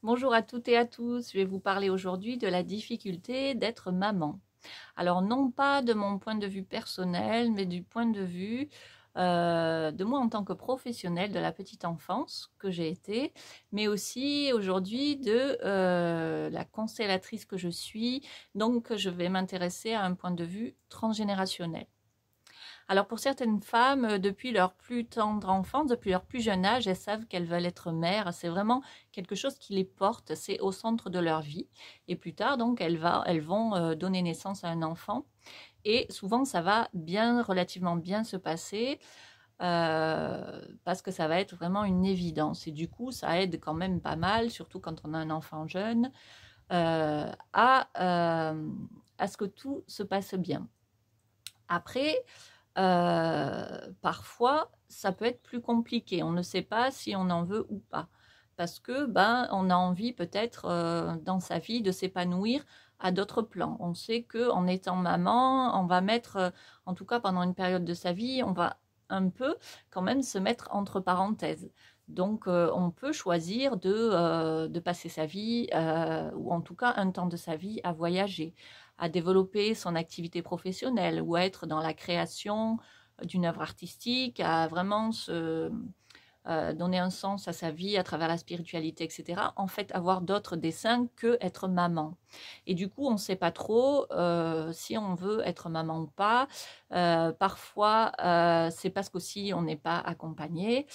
Bonjour à toutes et à tous, je vais vous parler aujourd'hui de la difficulté d'être maman. Alors non pas de mon point de vue personnel, mais du point de vue de moi en tant que professionnelle de la petite enfance que j'ai été, mais aussi aujourd'hui de la constellatrice que je suis, donc je vais m'intéresser à un point de vue transgénérationnel. Alors pour certaines femmes, depuis leur plus tendre enfance, depuis leur plus jeune âge, elles savent qu'elles veulent être mères. C'est vraiment quelque chose qui les porte, c'est au centre de leur vie. Et plus tard, donc, elles vont donner naissance à un enfant. Et souvent, ça va bien, relativement bien se passer. Parce que ça va être vraiment une évidence. Et du coup, ça aide quand même pas mal, surtout quand on a un enfant jeune, à ce que tout se passe bien. Après, parfois, ça peut être plus compliqué. On ne sait pas si on en veut ou pas. Parce que, on a envie peut-être dans sa vie de s'épanouir à d'autres plans. On sait qu'en étant maman, on va mettre, en tout cas pendant une période de sa vie, on va un peu quand même se mettre entre parenthèses. Donc, on peut choisir de passer sa vie, ou en tout cas un temps de sa vie, à voyager, à développer son activité professionnelle ou à être dans la création d'une œuvre artistique, à vraiment donner un sens à sa vie à travers la spiritualité, etc. En fait, avoir d'autres dessins que être maman. Et du coup, on ne sait pas trop si on veut être maman ou pas. Parfois, c'est parce qu'aussi on n'est pas accompagné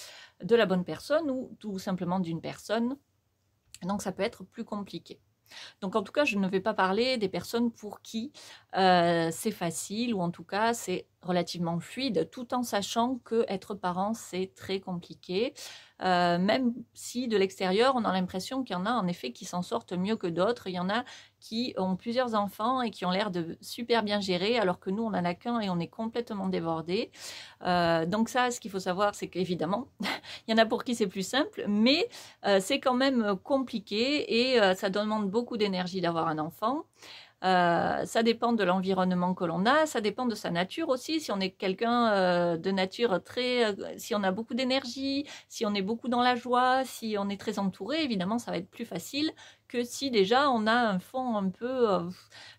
de la bonne personne ou tout simplement d'une personne. Donc, ça peut être plus compliqué. Donc en tout cas, je ne vais pas parler des personnes pour qui c'est facile ou en tout cas c'est relativement fluide, tout en sachant que être parent c'est très compliqué. Même si de l'extérieur on a l'impression qu'il y en a en effet qui s'en sortent mieux que d'autres, il y en a qui ont plusieurs enfants et qui ont l'air de super bien gérer alors que nous on en a qu'un et on est complètement débordés. Donc ça, ce qu'il faut savoir, c'est qu'évidemment, il y en a pour qui c'est plus simple, mais c'est quand même compliqué et ça demande beaucoup d'énergie d'avoir un enfant. Ça dépend de l'environnement que l'on a, ça dépend de sa nature aussi. Si on est quelqu'un de nature si on a beaucoup d'énergie, si on est beaucoup dans la joie, si on est très entouré, évidemment, ça va être plus facile que si déjà on a un fond un peu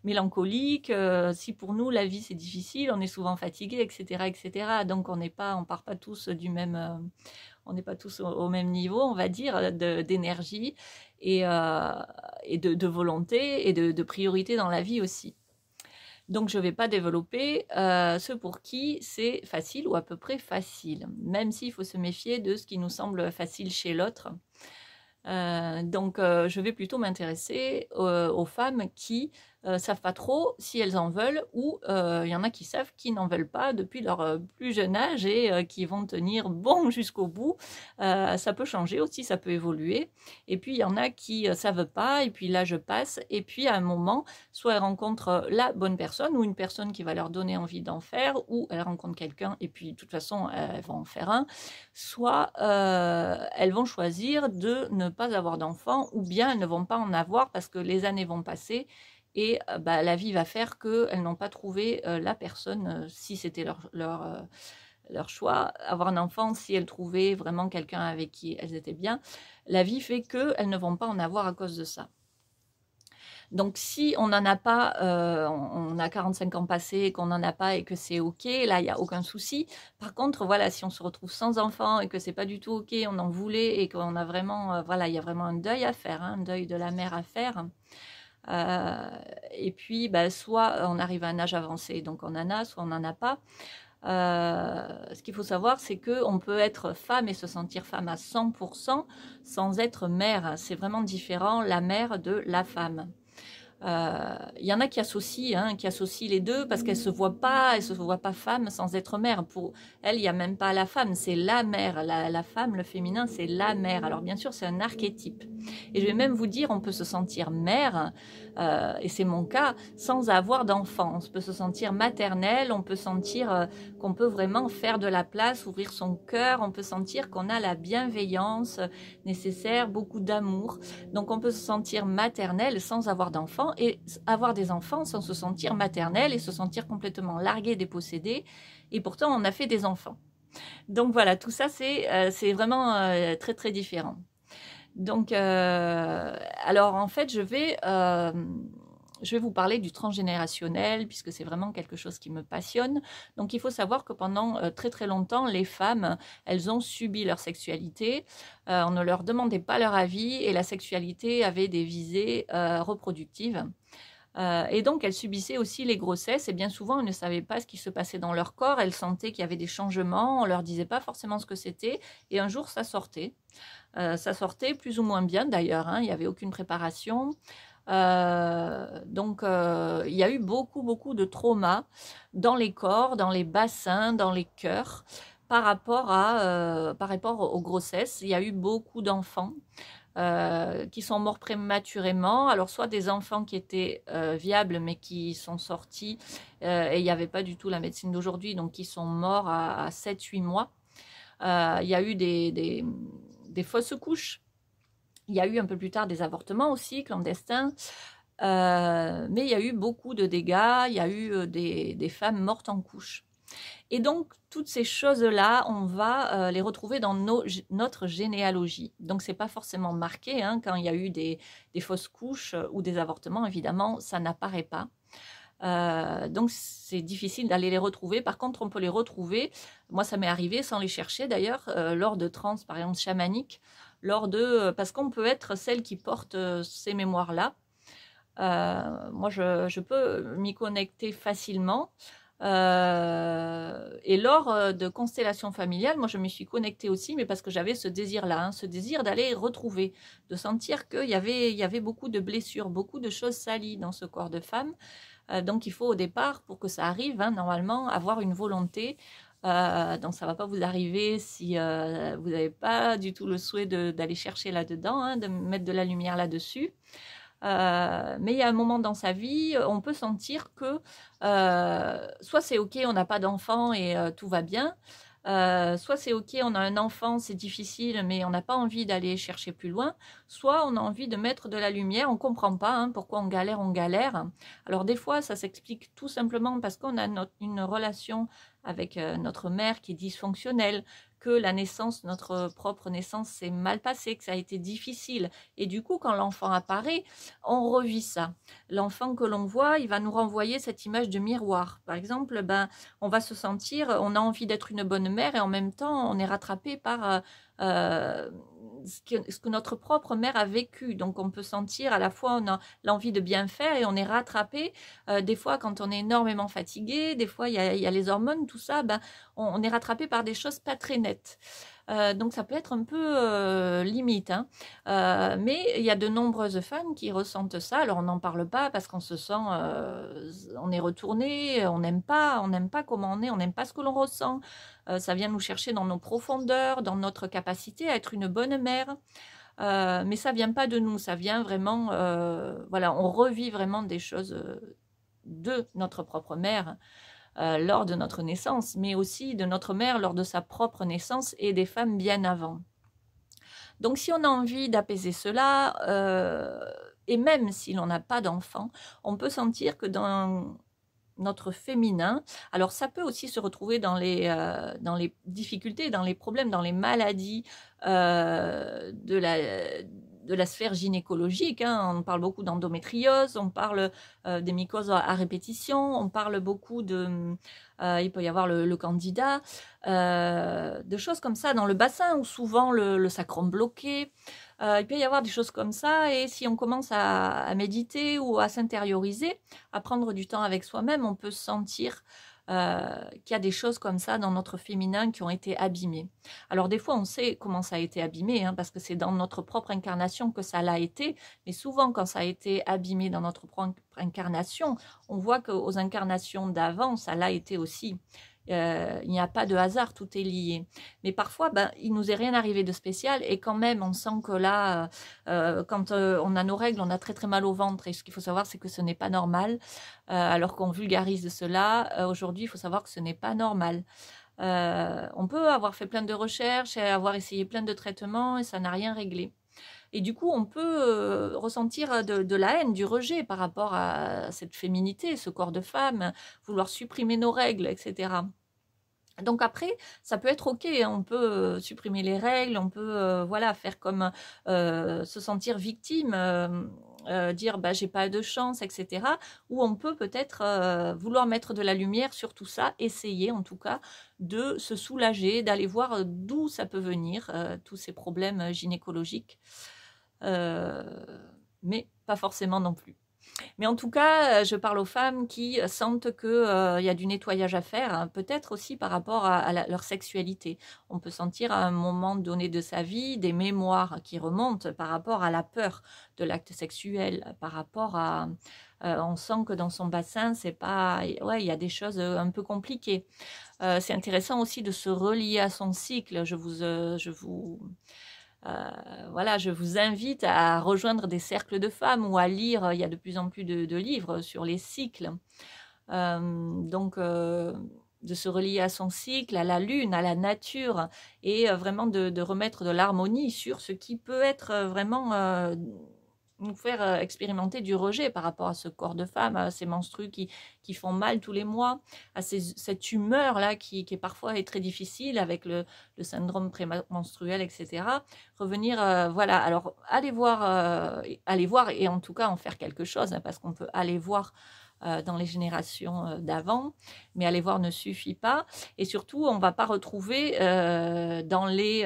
mélancolique. Si pour nous la vie c'est difficile, on est souvent fatigué, etc., etc. Donc on part pas tous du même. On n'est pas tous au même niveau, on va dire, d'énergie et, de volonté et de priorité dans la vie aussi. Donc je ne vais pas développer ceux pour qui c'est facile ou à peu près facile, même s'il faut se méfier de ce qui nous semble facile chez l'autre. Donc je vais plutôt m'intéresser aux femmes qui savent pas trop si elles en veulent ou il y en a qui savent qu'ils n'en veulent pas depuis leur plus jeune âge et qui vont tenir bon jusqu'au bout. Ça peut changer aussi, ça peut évoluer. Et puis il y en a qui savent pas et puis là je passe et puis à un moment, soit elles rencontrent la bonne personne ou une personne qui va leur donner envie d'en faire ou elles rencontrent quelqu'un et puis de toute façon elles vont en faire un, soit elles vont choisir de ne pas avoir d'enfants ou bien elles ne vont pas en avoir parce que les années vont passer et la vie va faire qu'elles n'ont pas trouvé la personne si c'était leur choix. Avoir un enfant, si elles trouvaient vraiment quelqu'un avec qui elles étaient bien, la vie fait qu'elles ne vont pas en avoir à cause de ça. Donc si on n'en a pas, on a 45 ans passés, qu'on n'en a pas et que c'est ok, là il n'y a aucun souci. Par contre, voilà, si on se retrouve sans enfant et que c'est pas du tout ok, on en voulait et qu'on a vraiment, voilà, il y a vraiment un deuil à faire, hein, un deuil de la mère à faire. Et puis, soit on arrive à un âge avancé, donc on en a, soit on n'en a pas. Ce qu'il faut savoir, c'est qu'on peut être femme et se sentir femme à 100% sans être mère. C'est vraiment différent, la mère de la femme. Il y en a qui associent les deux parce qu'elles se voient pas femme sans être mère. Pour elles, il n'y a même pas la femme, c'est la mère. La femme, le féminin, c'est la mère. Alors bien sûr, c'est un archétype. Et je vais même vous dire, on peut se sentir mère, et c'est mon cas, sans avoir d'enfant. On peut se sentir maternelle, on peut sentir qu'on peut vraiment faire de la place, ouvrir son cœur, on peut sentir qu'on a la bienveillance nécessaire, beaucoup d'amour. Donc on peut se sentir maternelle sans avoir d'enfant et avoir des enfants sans se sentir maternelle et se sentir complètement larguée, dépossédée. Et pourtant, on a fait des enfants. Donc voilà, tout ça, c'est vraiment très, très différent. Donc, alors en fait, je vais vous parler du transgénérationnel, puisque c'est vraiment quelque chose qui me passionne. Donc, il faut savoir que pendant très très longtemps, les femmes, elles ont subi leur sexualité. On ne leur demandait pas leur avis et la sexualité avait des visées reproductives. Et donc, elles subissaient aussi les grossesses et bien souvent, elles ne savaient pas ce qui se passait dans leur corps. Elles sentaient qu'il y avait des changements, on leur disait pas forcément ce que c'était. Et un jour, ça sortait. Ça sortait plus ou moins bien d'ailleurs, hein, il n'y avait aucune préparation. Donc, il y a eu beaucoup de traumas dans les corps, dans les bassins, dans les cœurs par rapport aux grossesses. Il y a eu beaucoup d'enfants qui sont morts prématurément. Alors, soit des enfants qui étaient viables, mais qui sont sortis et il n'y avait pas du tout la médecine d'aujourd'hui, donc qui sont morts à 7-8 mois. Il y a eu des fausses couches. Il y a eu un peu plus tard des avortements aussi, clandestins. Mais il y a eu beaucoup de dégâts. Il y a eu des femmes mortes en couche. Et donc, toutes ces choses-là, on va les retrouver dans notre généalogie. Donc, ce n'est pas forcément marqué, hein, quand il y a eu des fausses couches ou des avortements, évidemment, ça n'apparaît pas. Donc, c'est difficile d'aller les retrouver. Par contre, on peut les retrouver. Moi, ça m'est arrivé sans les chercher d'ailleurs, lors de trans, par exemple, chamaniques, parce qu'on peut être celle qui porte ces mémoires-là. Moi, je peux m'y connecter facilement. Et lors de constellations familiales, moi je me suis connectée aussi, mais parce que j'avais ce désir-là, hein, ce désir d'aller retrouver, de sentir qu'il y avait beaucoup de blessures, beaucoup de choses salies dans ce corps de femme. Donc il faut au départ, pour que ça arrive, hein, normalement, avoir une volonté. Donc ça ne va pas vous arriver si vous n'avez pas du tout le souhait d'aller chercher là-dedans, hein, de mettre de la lumière là-dessus. Mais il y a un moment dans sa vie, on peut sentir que soit c'est ok, on n'a pas d'enfant et tout va bien, soit c'est ok, on a un enfant, c'est difficile, mais on n'a pas envie d'aller chercher plus loin, soit on a envie de mettre de la lumière, on ne comprend pas, hein, pourquoi on galère. Alors des fois, ça s'explique tout simplement parce qu'on a une relation avec notre mère qui est dysfonctionnelle, que la naissance, notre propre naissance, s'est mal passée, que ça a été difficile. Et du coup, quand l'enfant apparaît, on revit ça. L'enfant que l'on voit, il va nous renvoyer cette image de miroir. Par exemple, on va se sentir, on a envie d'être une bonne mère et en même temps, on est rattrapé par ce que notre propre mère a vécu. Donc, on peut sentir à la fois, on a l'envie de bien faire et on est rattrapé. Des fois, quand on est énormément fatigué, des fois, il y a les hormones, tout ça, on est rattrapé par des choses pas très nettes. Donc ça peut être un peu limite, hein. Mais il y a de nombreuses femmes qui ressentent ça. Alors on n'en parle pas parce qu'on se sent, on est retourné, on n'aime pas comment on est, on n'aime pas ce que l'on ressent. Ça vient nous chercher dans nos profondeurs, dans notre capacité à être une bonne mère. Mais ça vient pas de nous, ça vient vraiment, voilà, on revit vraiment des choses de notre propre mère. Lors de notre naissance, mais aussi de notre mère lors de sa propre naissance et des femmes bien avant. Donc si on a envie d'apaiser cela, et même si l'on n'a pas d'enfant, on peut sentir que dans notre féminin, alors ça peut aussi se retrouver dans les difficultés, dans les problèmes, dans les maladies de la sphère gynécologique, hein. On parle beaucoup d'endométriose, on parle des mycoses à répétition, on parle beaucoup il peut y avoir le candida, de choses comme ça dans le bassin ou souvent le sacrum bloqué. Il peut y avoir des choses comme ça et si on commence à méditer ou à s'intérioriser, à prendre du temps avec soi-même, on peut sentir qu'il y a des choses comme ça dans notre féminin qui ont été abîmées. Alors des fois on sait comment ça a été abîmé, hein, parce que c'est dans notre propre incarnation que ça l'a été, mais souvent quand ça a été abîmé dans notre propre incarnation, on voit qu'aux incarnations d'avant ça l'a été aussi. Il n'y a pas de hasard, tout est lié. Mais parfois, il nous est rien arrivé de spécial et quand même, on sent que là, quand on a nos règles, on a très très mal au ventre. Et ce qu'il faut savoir, c'est que ce n'est pas normal. Alors qu'on vulgarise cela, aujourd'hui, il faut savoir que ce n'est pas normal. On peut avoir fait plein de recherches et avoir essayé plein de traitements et ça n'a rien réglé. Et du coup, on peut ressentir de la haine, du rejet par rapport à cette féminité, ce corps de femme, vouloir supprimer nos règles, etc. Donc après, ça peut être OK, on peut supprimer les règles, on peut voilà, faire comme se sentir victime, dire bah, j'ai pas de chance, etc. Ou on peut peut-être vouloir mettre de la lumière sur tout ça, essayer en tout cas de se soulager, d'aller voir d'où ça peut venir, tous ces problèmes gynécologiques, euh, mais pas forcément non plus. Mais en tout cas, je parle aux femmes qui sentent qu'il y a du nettoyage à faire, hein, peut-être aussi par rapport à leur sexualité. On peut sentir à un moment donné de sa vie des mémoires qui remontent par rapport à la peur de l'acte sexuel, par rapport à... on sent que dans son bassin, c'est pas... Ouais, il y a des choses un peu compliquées. C'est intéressant aussi de se relier à son cycle. Voilà, je vous invite à rejoindre des cercles de femmes ou à lire. Il y a de plus en plus de livres sur les cycles. Donc, de se relier à son cycle, à la lune, à la nature, et vraiment de remettre de l'harmonie sur ce qui peut être vraiment nous faire expérimenter du rejet par rapport à ce corps de femme, à ces menstrues qui font mal tous les mois, à cette humeur-là qui est parfois est très difficile avec le syndrome prémenstruel, etc. Revenir, voilà, alors allez voir et en tout cas en faire quelque chose, hein, parce qu'on peut aller voir dans les générations d'avant, mais aller voir ne suffit pas. Et surtout, on ne va pas retrouver dans les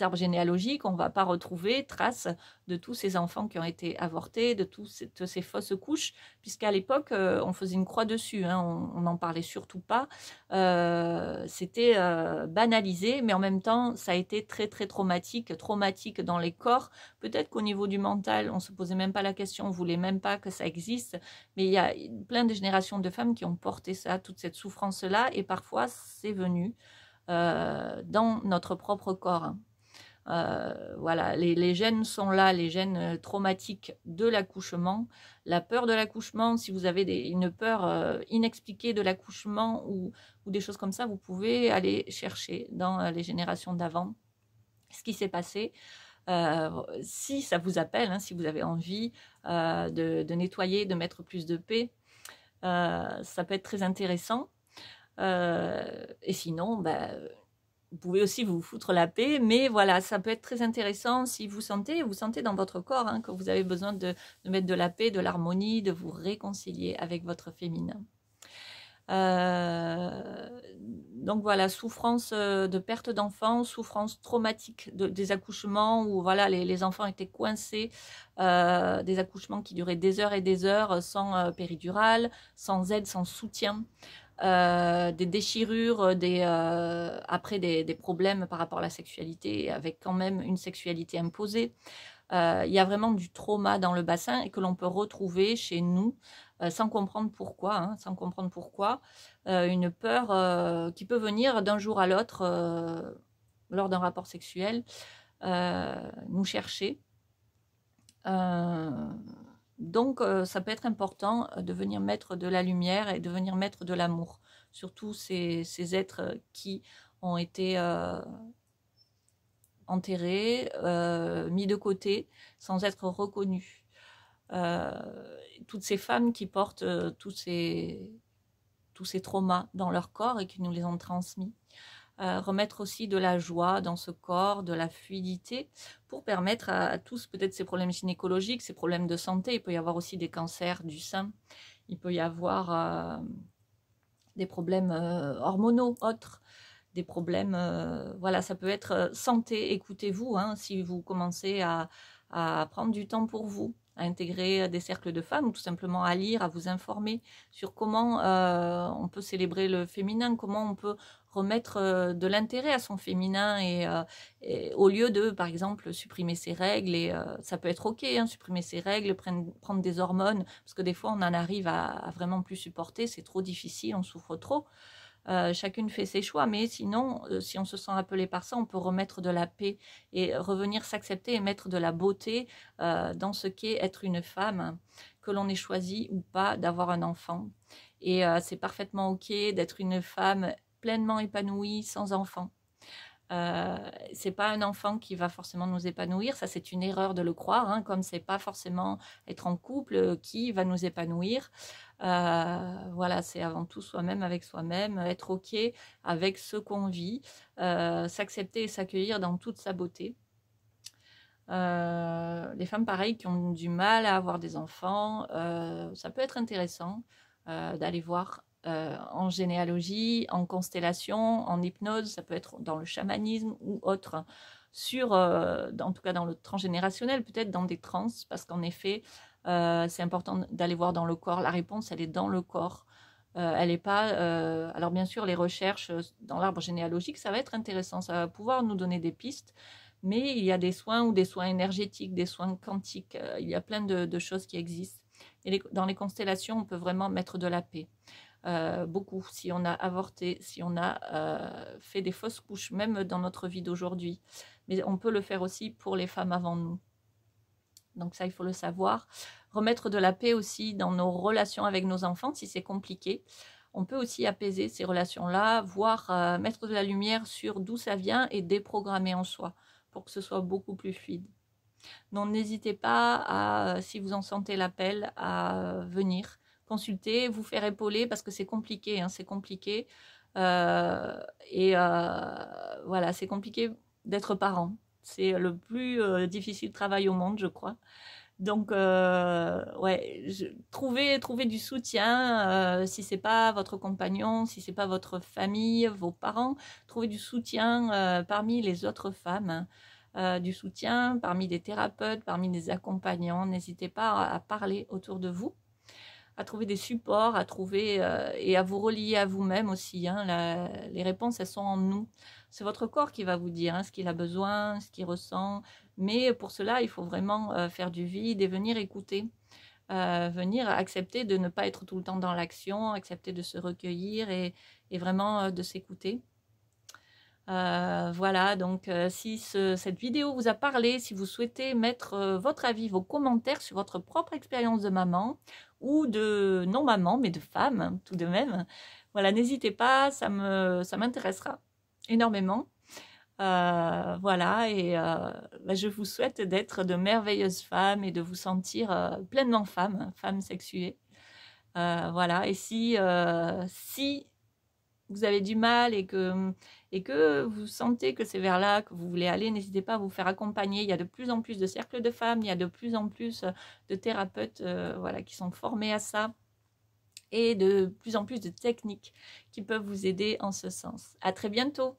arbres généalogiques, on ne va pas retrouver trace de tous ces enfants qui ont été avortés, de toutes ces fausses couches, puisqu'à l'époque, on faisait une croix dessus, hein, on n'en parlait surtout pas. C'était banalisé, mais en même temps, ça a été très, très traumatique dans les corps. Peut-être qu'au niveau du mental, on ne se posait même pas la question, on ne voulait même pas que ça existe, mais il y a plein de générations de femmes qui ont porté ça, toute cette souffrance-là, et parfois, c'est venu dans notre propre corps. Voilà, les gènes sont là, les gènes traumatiques de l'accouchement, la peur de l'accouchement. Si vous avez une peur inexpliquée de l'accouchement ou des choses comme ça, vous pouvez aller chercher dans les générations d'avant ce qui s'est passé. Si ça vous appelle, hein, si vous avez envie de nettoyer, de mettre plus de paix, ça peut être très intéressant. Et sinon, vous pouvez aussi vous foutre la paix, mais voilà, ça peut être très intéressant si vous sentez dans votre corps hein, que vous avez besoin de mettre de la paix, de l'harmonie, de vous réconcilier avec votre féminin. Donc voilà, souffrance de perte d'enfants, souffrance traumatique des accouchements où voilà, les enfants étaient coincés, des accouchements qui duraient des heures et des heures sans péridurale, sans aide, sans soutien. Des déchirures, après des problèmes par rapport à la sexualité, avec quand même une sexualité imposée. Il y a vraiment du trauma dans le bassin et que l'on peut retrouver chez nous sans comprendre pourquoi, hein, sans comprendre pourquoi. Une peur qui peut venir d'un jour à l'autre lors d'un rapport sexuel, nous chercher. Donc, ça peut être important de venir mettre de la lumière et de venir mettre de l'amour sur tous ces êtres qui ont été enterrés, mis de côté, sans être reconnus. Toutes ces femmes qui portent tous ces traumas dans leur corps et qui nous les ont transmis. Remettre aussi de la joie dans ce corps, de la fluidité, pour permettre à tous peut-être ces problèmes gynécologiques, ces problèmes de santé. Il peut y avoir aussi des cancers du sein, il peut y avoir des problèmes hormonaux autres, des problèmes, voilà, ça peut être santé. Écoutez-vous, hein, si vous commencez à prendre du temps pour vous, à intégrer des cercles de femmes, ou tout simplement à lire, à vous informer sur comment on peut célébrer le féminin, comment on peut remettre de l'intérêt à son féminin et au lieu de, par exemple, supprimer ses règles, et ça peut être ok, hein, supprimer ses règles, prendre des hormones, parce que des fois on en arrive à vraiment plus supporter, c'est trop difficile, on souffre trop. Chacune fait ses choix, mais sinon, si on se sent appelé par ça, on peut remettre de la paix et revenir s'accepter et mettre de la beauté dans ce qu'est être une femme, que l'on ait choisi ou pas d'avoir un enfant. Et c'est parfaitement ok d'être une femme pleinement épanouie sans enfant. C'est pas un enfant qui va forcément nous épanouir, ça c'est une erreur de le croire, hein, comme c'est pas forcément être en couple qui va nous épanouir. Voilà, c'est avant tout soi-même avec soi-même, être ok avec ce qu'on vit, s'accepter et s'accueillir dans toute sa beauté. Les femmes pareil qui ont du mal à avoir des enfants, ça peut être intéressant d'aller voir en généalogie, en constellation, en hypnose, ça peut être dans le chamanisme ou autre, en tout cas dans le transgénérationnel, peut-être dans des trans, parce qu'en effet, c'est important d'aller voir dans le corps. La réponse, elle est dans le corps. Elle n'est pas. Alors bien sûr, les recherches dans l'arbre généalogique, ça va être intéressant, ça va pouvoir nous donner des pistes. Mais il y a des soins ou des soins énergétiques, des soins quantiques. Il y a plein de choses qui existent. Et dans les constellations, on peut vraiment mettre de la paix. Beaucoup. Si on a avorté, si on a fait des fausses couches, même dans notre vie d'aujourd'hui. Mais on peut le faire aussi pour les femmes avant nous. Donc ça, il faut le savoir. Remettre de la paix aussi dans nos relations avec nos enfants, si c'est compliqué. On peut aussi apaiser ces relations-là, voire mettre de la lumière sur d'où ça vient et déprogrammer en soi pour que ce soit beaucoup plus fluide. Donc n'hésitez pas, à, si vous en sentez l'appel, à venir consulter, vous faire épauler parce que c'est compliqué, hein, c'est compliqué. Voilà, c'est compliqué d'être parent. C'est le plus difficile travail au monde, je crois. Donc, ouais, trouvez du soutien, si c'est pas votre compagnon, si c'est pas votre famille, vos parents, trouvez du soutien parmi les autres femmes, du soutien parmi des thérapeutes, parmi des accompagnants. N'hésitez pas à parler autour de vous, à trouver des supports, à trouver et à vous relier à vous-même aussi. Hein. Les réponses, elles sont en nous. C'est votre corps qui va vous dire hein, ce qu'il a besoin, ce qu'il ressent. Mais pour cela, il faut vraiment faire du vide et venir écouter. Venir accepter de ne pas être tout le temps dans l'action, accepter de se recueillir et vraiment de s'écouter. Voilà, donc si cette vidéo vous a parlé, si vous souhaitez mettre votre avis, vos commentaires sur votre propre expérience de maman ou de non-maman, mais de femme hein, tout de même, voilà, n'hésitez pas, ça m'intéressera énormément. Voilà, et je vous souhaite d'être de merveilleuses femmes et de vous sentir pleinement femme sexuée. Voilà, et si vous avez du mal et que vous sentez que c'est vers là que vous voulez aller, n'hésitez pas à vous faire accompagner. Il y a de plus en plus de cercles de femmes, il y a de plus en plus de thérapeutes voilà, qui sont formés à ça et de plus en plus de techniques qui peuvent vous aider en ce sens. À très bientôt!